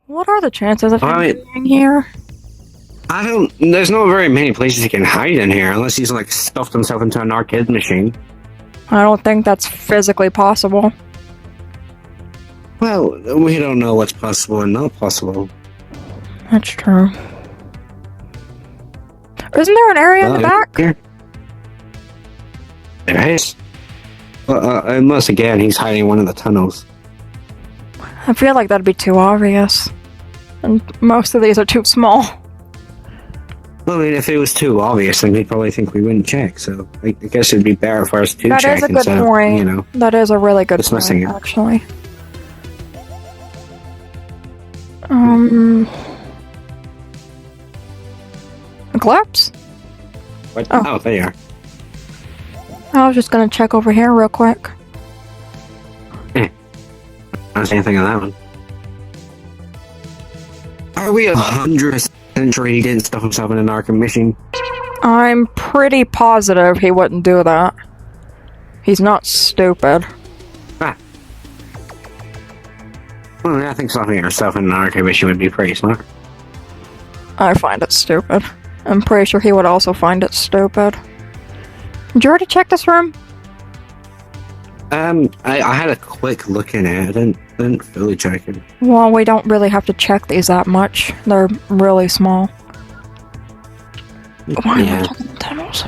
What are the chances of him being here? I don't. There's not very many places he can hide in here unless he's like stuffed himself into an arcade machine. I don't think that's physically possible. Well, we don't know what's possible and not possible. That's true. Isn't there an area in the back? Here. There is. Unless again he's hiding in one of the tunnels. I feel like that'd be too obvious. And most of these are too small. Well, I mean, if it was too obvious, then he'd probably think we wouldn't check. So I guess it'd be better for us to check. That is a good point. You know, that is a really good point, actually. Eclipse? What? Oh, there you are. I was just gonna check over here real quick. I don't see anything on that one. Are we 100% sure he didn't stuff himself in an Arkham machine? I'm pretty positive he wouldn't do that. He's not stupid. Ah. Well, I think stuffing yourself in an Arkham machine would be pretty smart. I find it stupid. I'm pretty sure he would also find it stupid. Did you already check this room? I had a quick look in it. I didn't fully check it. Well, we don't really have to check these that much. They're really small. Why am I checking the tunnels?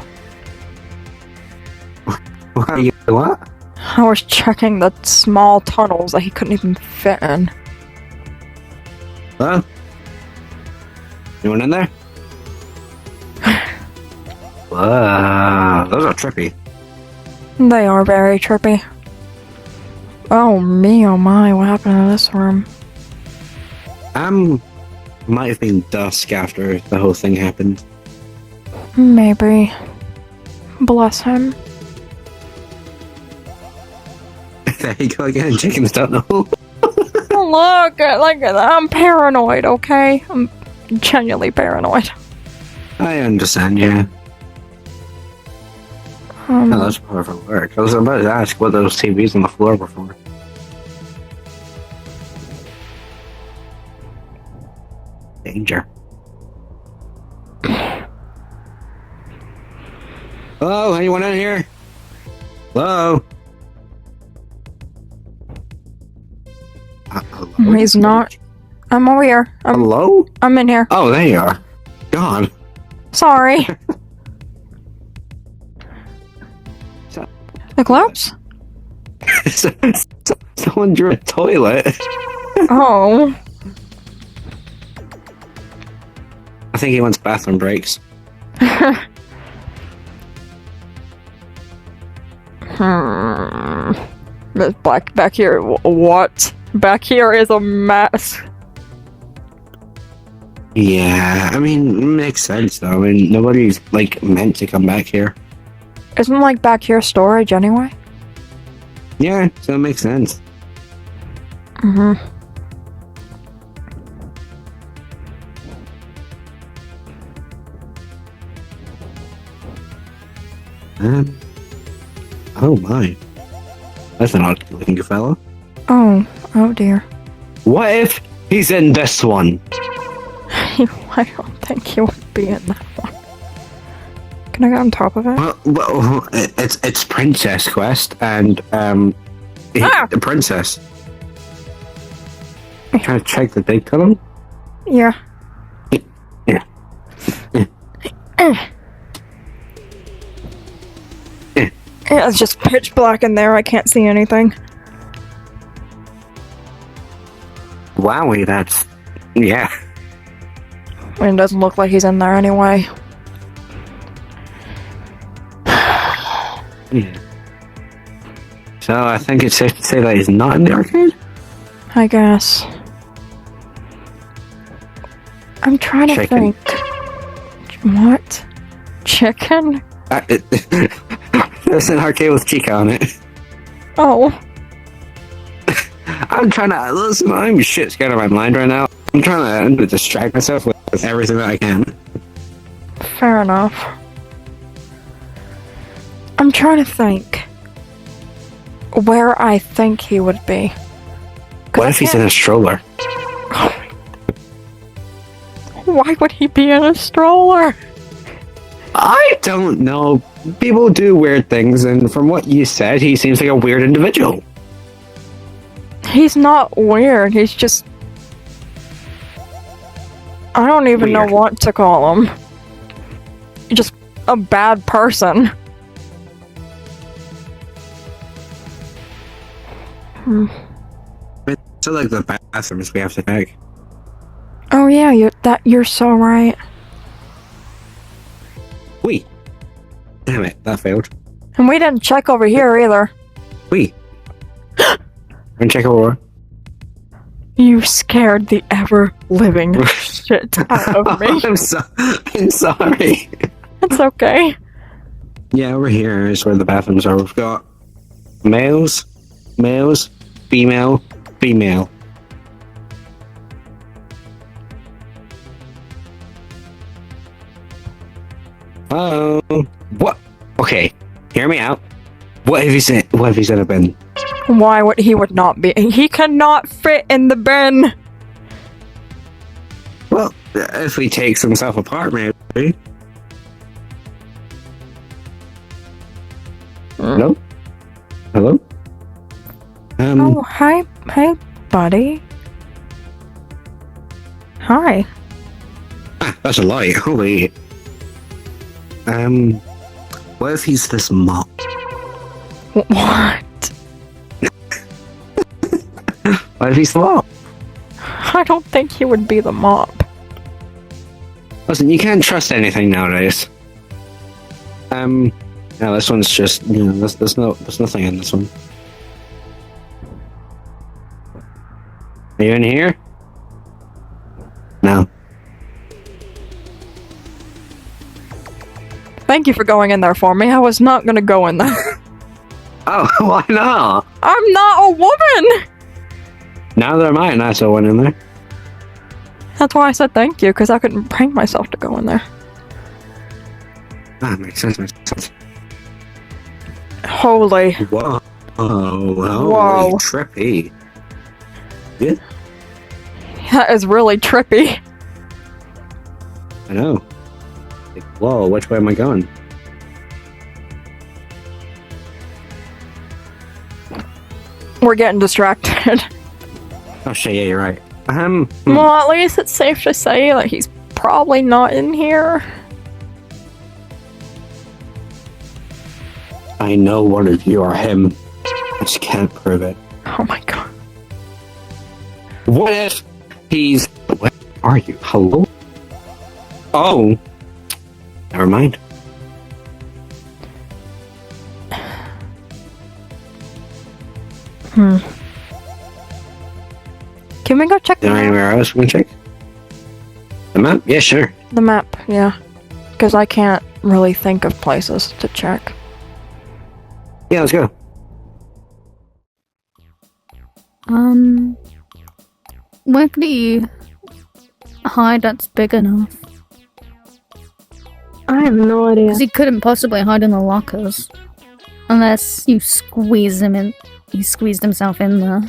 What? I was checking the small tunnels that he couldn't even fit in. Hello? Anyone in there? Whoa, those are trippy. They are very trippy. Oh me, oh my, what happened to this room? Might have been Dusk after the whole thing happened. Maybe. Bless him. There you go again, checking the tunnel. Look, I'm paranoid, okay? I'm genuinely paranoid. I understand, yeah. Oh, that's perfect work. I was about to ask what those TVs on the floor were for. Danger. Hello, anyone in here? Hello? Hello? He's not. I'm over here. Hello? I'm in here. Oh, there you are. God. Sorry. Eclipse? Someone drew a toilet. Oh. I think he wants bathroom breaks. This back here. What? Back here is a mess. Yeah, I mean, it makes sense though. I mean, nobody's like meant to come back here. Isn't like back here storage anyway? Yeah, so it makes sense. Mm-hmm. Oh my. That's an odd looking fellow. Oh dear. What if he's in this one? I don't think he would be in that one. Can I get on top of it? Well, it's Princess Quest, and the princess. Trying to check the date tunnel? Yeah. Yeah. Yeah, it's just pitch black in there. I can't see anything. Wowie, that's... yeah. I mean, it doesn't look like he's in there anyway. Yeah. So I think it's safe to say that he's not in the arcade? I guess. I'm trying to think. What? Chicken? There's an arcade with Chica on it. Oh. I'm trying to listen. I'm shit scared of my mind right now. I'm trying to distract myself with everything that I can. Fair enough. I'm trying to think where I think he would be. What if he's in a stroller? Why would he be in a stroller? I don't know. People do weird things, and from what you said, he seems like a weird individual. He's not weird, he's just... I don't even know what to call him. Just a bad person. So like the bathrooms we have to check. Oh yeah, you're so right. Wait. Damn it, that failed. And we didn't check over here either. Wait. And check over. You scared the ever-living shit out of me. I'm sorry. It's okay. Yeah, over here is where the bathrooms are. We've got males, female. Oh, what? Okay, hear me out. What have you said? What have you said a bin? Why would he would not be? He cannot fit in the bin. Well, if he takes himself apart, maybe. Hello? Hello? Oh, hi, buddy. Hi. Ah, that's a lie. Holy. What if he's this mop? What? What if he's the mop? I don't think he would be the mop. Listen, you can't trust anything nowadays. No, this one's just, there's nothing in this one. Are you in here? No. Thank you for going in there for me. I was not gonna go in there. Oh, why not? I'm not a woman! Neither am I, and I still went in there. That's why I said thank you, because I couldn't bring myself to go in there. Ah, makes sense. Holy. Whoa. Whoa. Trippy. Yeah, That is really trippy. I know. Like, whoa, which way am I going? We're getting distracted. Oh shit, yeah, you're right. Well, at least it's safe to say that he's probably not in here. I know one of you are him. I just can't prove it. Oh my god. What if he's... Where are you? Hello? Oh. Never mind. Can we go check Is the there map? anywhere else we can check? The map? Yeah, sure. The map, yeah. Because I can't really think of places to check. Yeah, let's go. Where could he hide that's big enough? I have no idea. Because he couldn't possibly hide in the lockers. Unless you squeeze him in. He squeezed himself in there.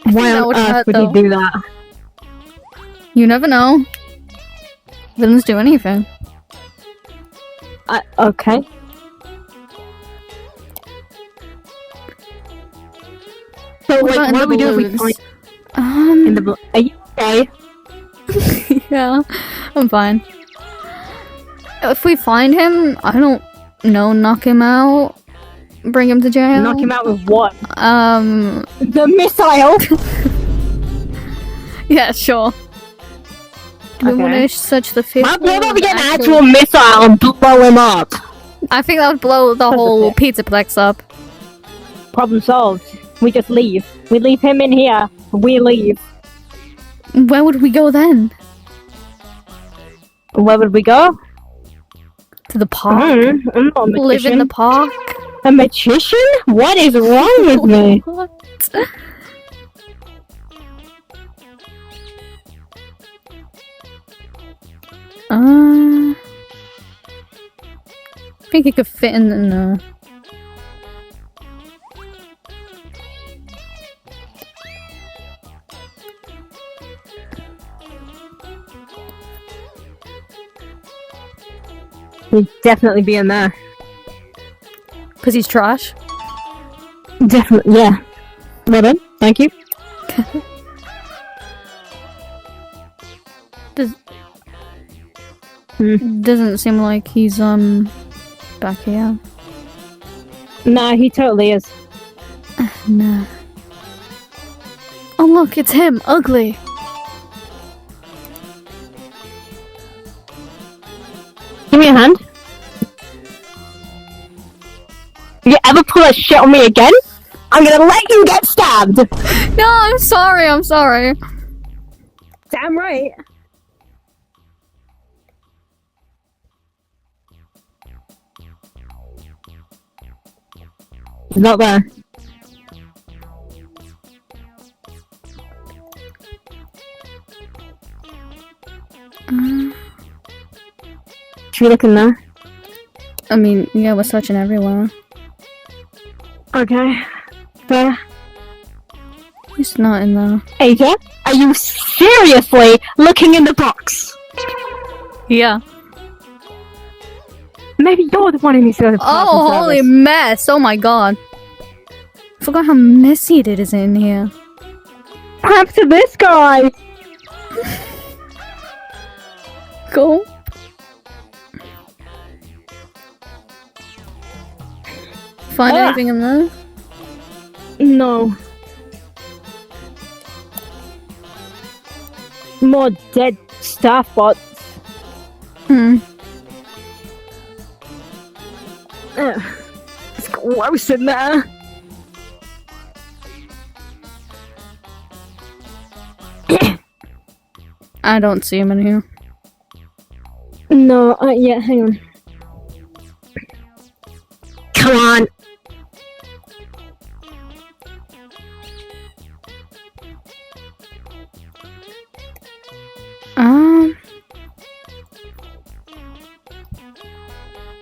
Why on earth would he do that? You never know. Villains do anything. Okay. So What wait, about in what the do we do if we balloons? find in the Are you okay? Yeah, I'm fine. If we find him, I don't know, knock him out, bring him to jail. Knock him out with what? The missile. Yeah, sure. Do we want to search the fifth? What about we get an actual missile and blow him up? I think that would blow the whole pizzaplex up. Problem solved. We just leave. We leave him in here. We leave. Where would we go then? Where would we go? To the park? I'm not a Live in magician. the park? A magician? What is wrong with me? What? I think he could fit in the no. He'd definitely be in there. Cause he's trash. Definitely, yeah. Well done, thank you. Doesn't seem like he's back here. Nah, he totally is. Nah. Oh look, it's him, ugly. Give me a hand. If you ever pull a shit on me again, I'm gonna let you get stabbed! No, I'm sorry, I'm sorry. Damn right. He's not there. Should we look in there? I mean, yeah, we're searching everywhere. Okay. Fair. He's not in there. Asia, are you seriously looking in the box? Yeah. Maybe you're the one who needs to go to the Oh, holy mess! Oh my god. Forgot how messy it is in here. Perhaps to this guy! Go. Find anything in there? No. More dead staff bots. It's gross in there. I don't see him in here. No, yeah, hang on. Come on!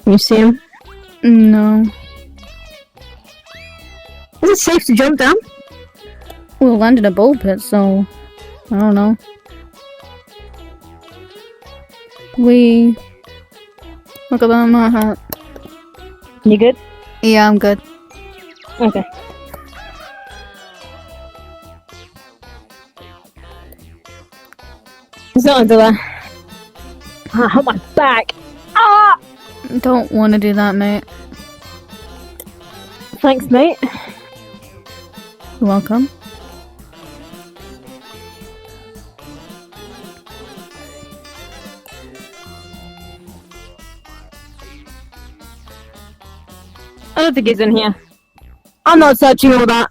You see him? No. Is it safe to jump down? We landed a bull pit, so I don't know. We look at that my hat. You good? Yeah, I'm good. Okay. It's not under there. Ah, my back! Ah! Don't want to do that, mate. Thanks, mate. You're welcome. I don't think he's in here. I'm not searching all that.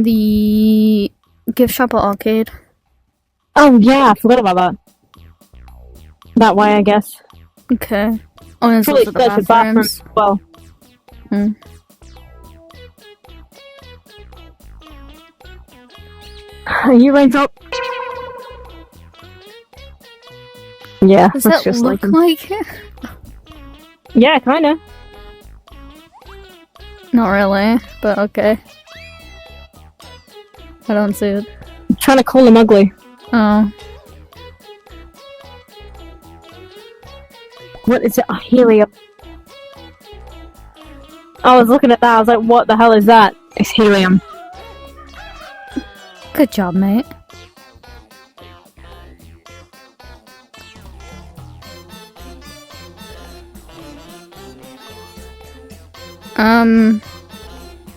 The gift shop or arcade. Oh yeah, I forgot about that. That way, I guess. Okay. Oh, and Probably also the search the bathroom bathrooms. as well. Are you Raindrop? Yeah, Does that's that just look like him. like it? Yeah, kinda. Not really, but okay. I don't see it. I'm trying to call him ugly. Oh. What is it? Oh, helium. I was looking at that, I was like, what the hell is that? It's helium. Good job, mate.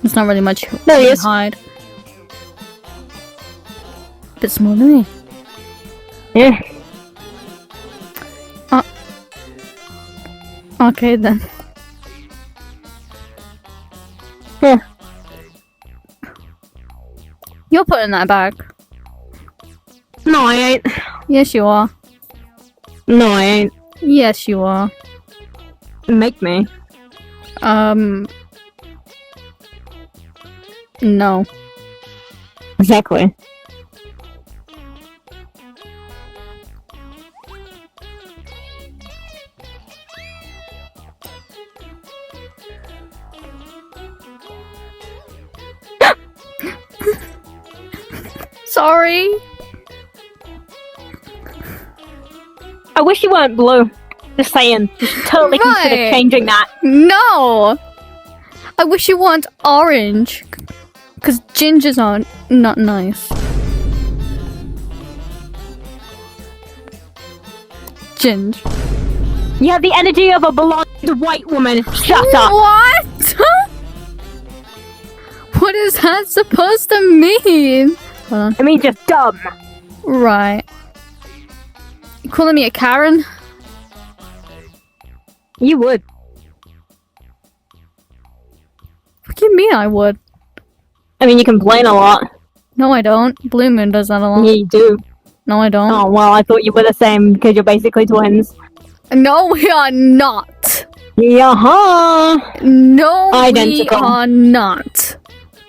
There's not really much There he to is. hide. Bit smaller than me. Yeah. Okay then. Yeah. You're putting that back. No, I ain't. Yes, you are. No, I ain't. Yes, you are. Make me. No. Exactly. Sorry. I wish you weren't blue. Just saying. You should totally consider Right. changing that. No! I wish you weren't orange. Because gingers are not nice. Ginge. You have the energy of a blonde white woman. Shut up. What? What is that supposed to mean? Hold on. I mean, just dumb. Right. You calling me a Karen? You would. What do you mean I would? I mean, you complain a lot. No, I don't. Blue Moon does that a lot. Yeah, you do. No, I don't. Oh, well, I thought you were the same because you're basically twins. No, we are not. Yeah-huh. No, Identical. we are not.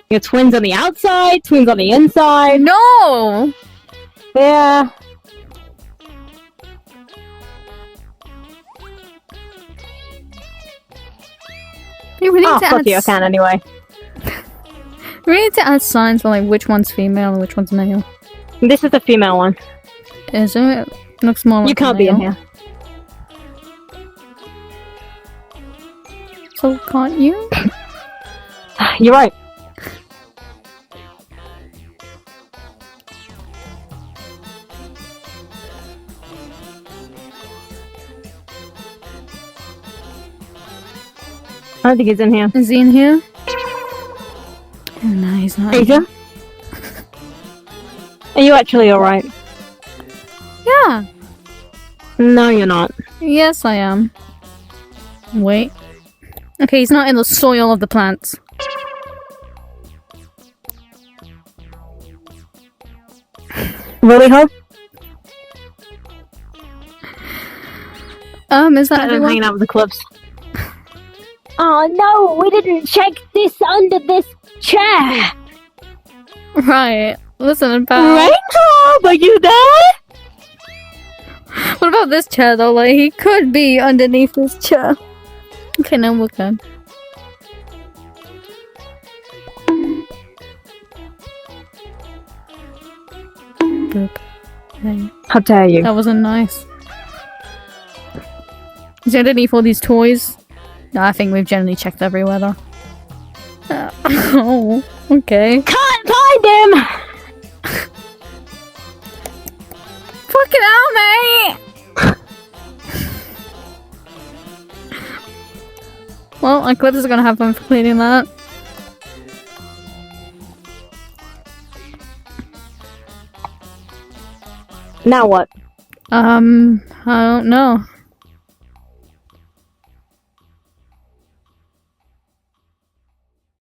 You're twins on the outside, twins on the inside. No! Yeah. We need Oh, to fuck add you, I can anyway. we need to add signs for like which one's female and which one's male. This is the female one. Is it? Looks more like You a can't be in male. here. So can't you? You're right. I don't think he's in here. Is he in here? No, he's not. Asia? Are you actually alright? Yeah. No, you're not. Yes, I am. Wait. Okay, he's not in the soil of the plants. Really, Hope? Is that I'm everyone? hanging out with Eclipse. Oh no, we didn't check this under this chair! Right. Listen about. Raindrop, are you there? What about this chair though? Like, he could be underneath this chair. Okay, no, we're good. Boop. Okay. How dare you? That wasn't nice. Is he underneath all these toys? No, I think we've generally checked everywhere though. Oh, okay. Can't find him! Fucking hell, mate! Well, Eclipse is gonna have fun for cleaning that. Now what? I don't know.